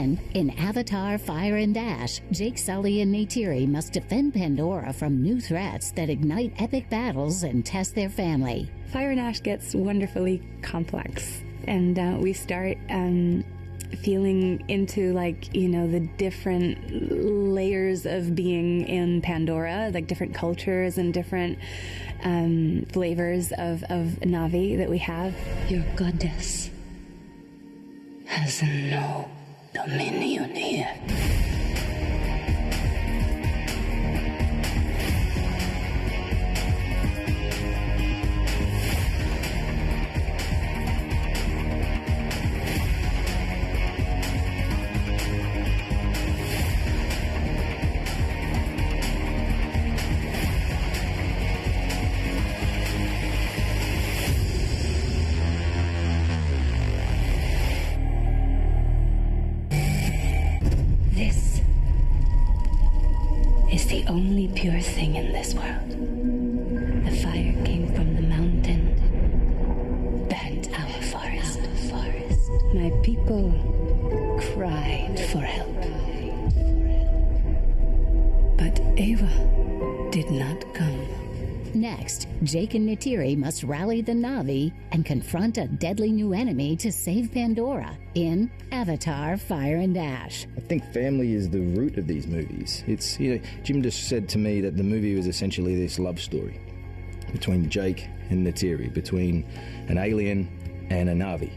Then, in Avatar Fire and Ash, Jake, Sully, and Neytiri must defend Pandora from new threats that ignite epic battles and test their family. Fire and Ash gets wonderfully complex, and we start feeling into, like, you know, the different layers of being in Pandora, like different cultures and different flavors of Na'vi that we have. Your goddess has no dominion here. This is the only pure thing in this world. The fire came from the mountain, burned our forest. My people cried for help. But Ava did not come. Next, Jake and Neytiri must rally the Na'vi and confront a deadly new enemy to save Pandora in Avatar Fire and Ash. I think family is the root of these movies. It's, you know, Jim just said to me that the movie was essentially this love story between Jake and Neytiri, between an alien and a Na'vi.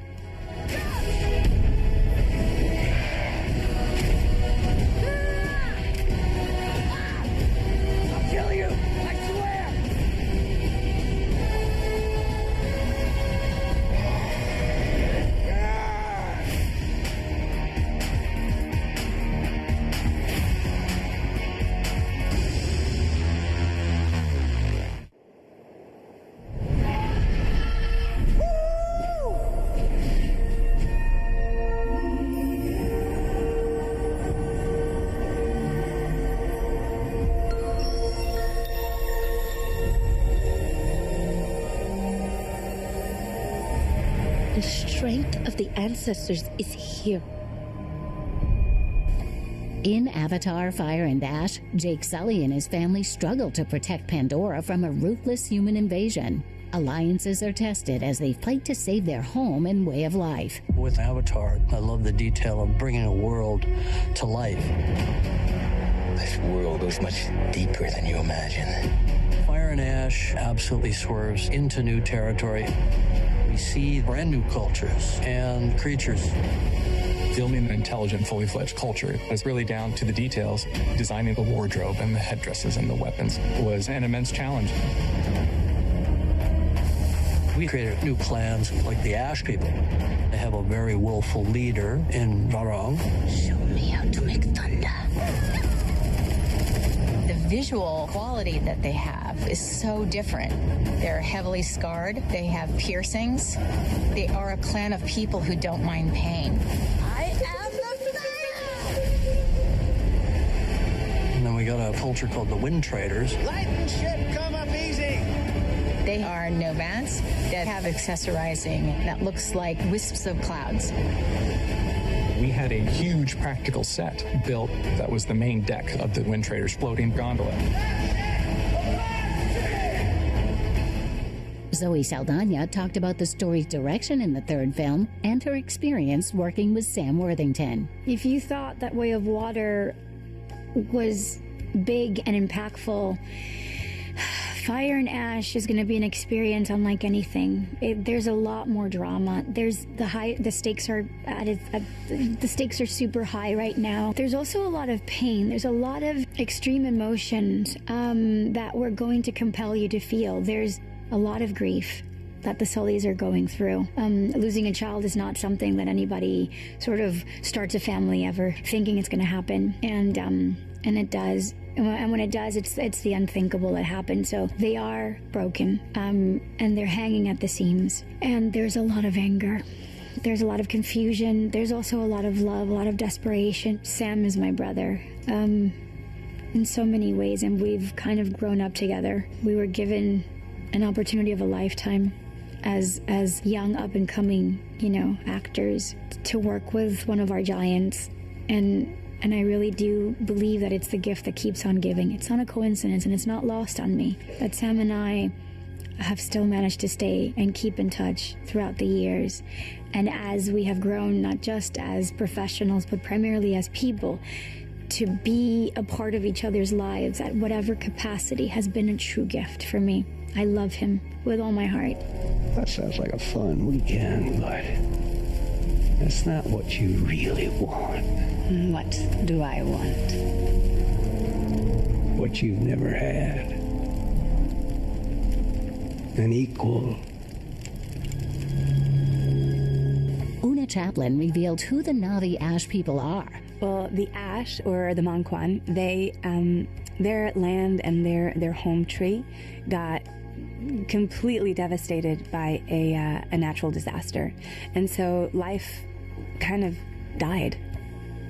The strength of the ancestors is here. In Avatar Fire and Ash, Jake, Sully, and his family struggle to protect Pandora from a ruthless human invasion. Alliances are tested as they fight to save their home and way of life. With Avatar, I love the detail of bringing a world to life. This world goes much deeper than you imagine. Fire and Ash absolutely swerves into new territory. We see brand new cultures and creatures. Building an intelligent, fully fledged culture was really down to the details. Designing the wardrobe and the headdresses and the weapons was an immense challenge. We created new clans like the Ash people. They have a very willful leader in Varong. Show me how to make thunder. The visual quality that they have is so different. They're heavily scarred. They have piercings. They are a clan of people who don't mind pain. I am the fire! And then we got a culture called the Wind Traders. Lighten ship, come up easy. They are nomads that have accessorizing that looks like wisps of clouds. We had a huge practical set built that was the main deck of the Wind Traders floating gondola. Zoe Saldana talked about the story's direction in the third film and her experience working with Sam Worthington. If you thought that Way of Water was big and impactful, Fire and Ash is going to be an experience unlike anything. There's a lot more drama. There's the stakes are the stakes are super high right now. There's also a lot of pain. There's a lot of extreme emotions that we're going to compel you to feel. There's a lot of grief that the Sullys are going through. Losing a child is not something that anybody sort of starts a family ever thinking it's going to happen, and it does. And when it does, it's the unthinkable that happens. So they are broken, and they're hanging at the seams. And there's a lot of anger. There's a lot of confusion. There's also a lot of love, a lot of desperation. Sam is my brother, in so many ways, and we've kind of grown up together. We were given an opportunity of a lifetime as young, up-and-coming, actors to work with one of our giants And I really do believe that it's the gift that keeps on giving. It's not a coincidence, and it's not lost on me that Sam and I have still managed to stay and keep in touch throughout the years. And as we have grown, not just as professionals, but primarily as people, to be a part of each other's lives at whatever capacity has been a true gift for me. I love him with all my heart. That sounds like a fun weekend, but that's not what you really want. What do I want? What you've never had. An equal. Una Chaplin revealed who the Na'vi Ash people are. Well, the Ash, or the Manquan, their land and their home tree got completely devastated by a natural disaster. And so life kind of died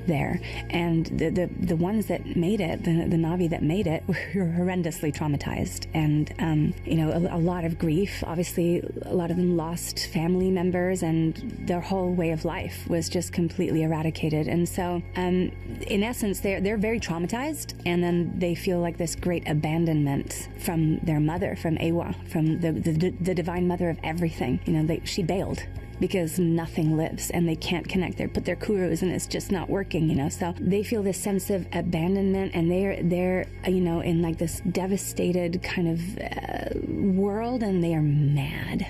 there, and the ones that made it, the Na'vi that made it, were horrendously traumatized, and a lot of grief. Obviously, a lot of them lost family members, and their whole way of life was just completely eradicated. And so, in essence, they're very traumatized, and then they feel like this great abandonment from their mother, from Ewa, from the divine mother of everything. She bailed, because nothing lives and they can't connect. They put their kurus and it's just not working, So they feel this sense of abandonment, and they're in like this devastated kind of world, and they are mad.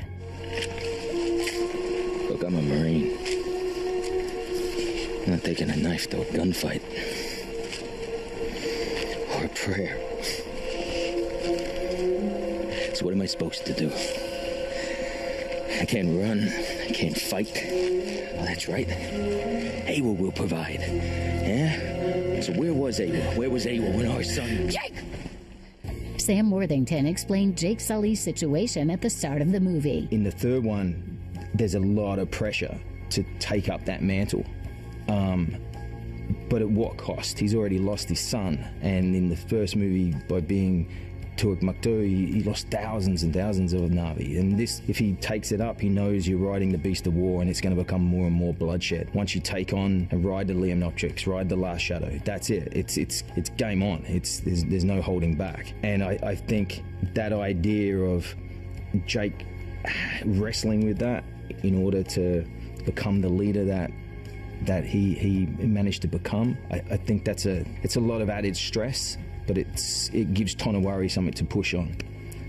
Look, I'm a Marine. I'm not taking a knife to a gunfight. Or a prayer. So what am I supposed to do? I can't run. I can't fight. Well, that's right. Awa will provide. Yeah? So where was Awa? Where was Awa when our son... Jake! Sam Worthington explained Jake Sully's situation at the start of the movie. In the third one, there's a lot of pressure to take up that mantle. But at what cost? He's already lost his son. And in the first movie, by being Tuak Maktu, he lost thousands and thousands of Na'vi. And this, if he takes it up, he knows you're riding the beast of war, and it's going to become more and more bloodshed. Once you take on and ride the Leonoptrix, ride the Last Shadow, that's it. It's game on. There's no holding back. And I think that idea of Jake wrestling with that in order to become the leader that he managed to become, I think it's a lot of added stress. But it gives Tonawari something to push on.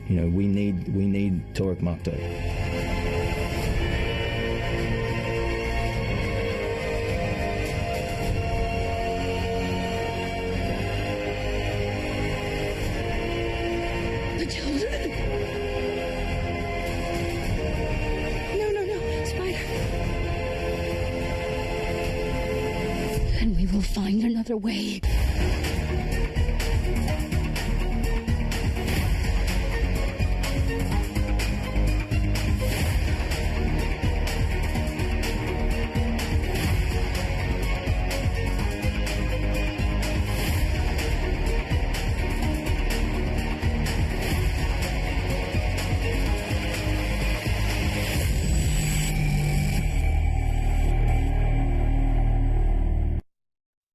We need Tuak Maktu. The children. No, Spider. And we will find another way.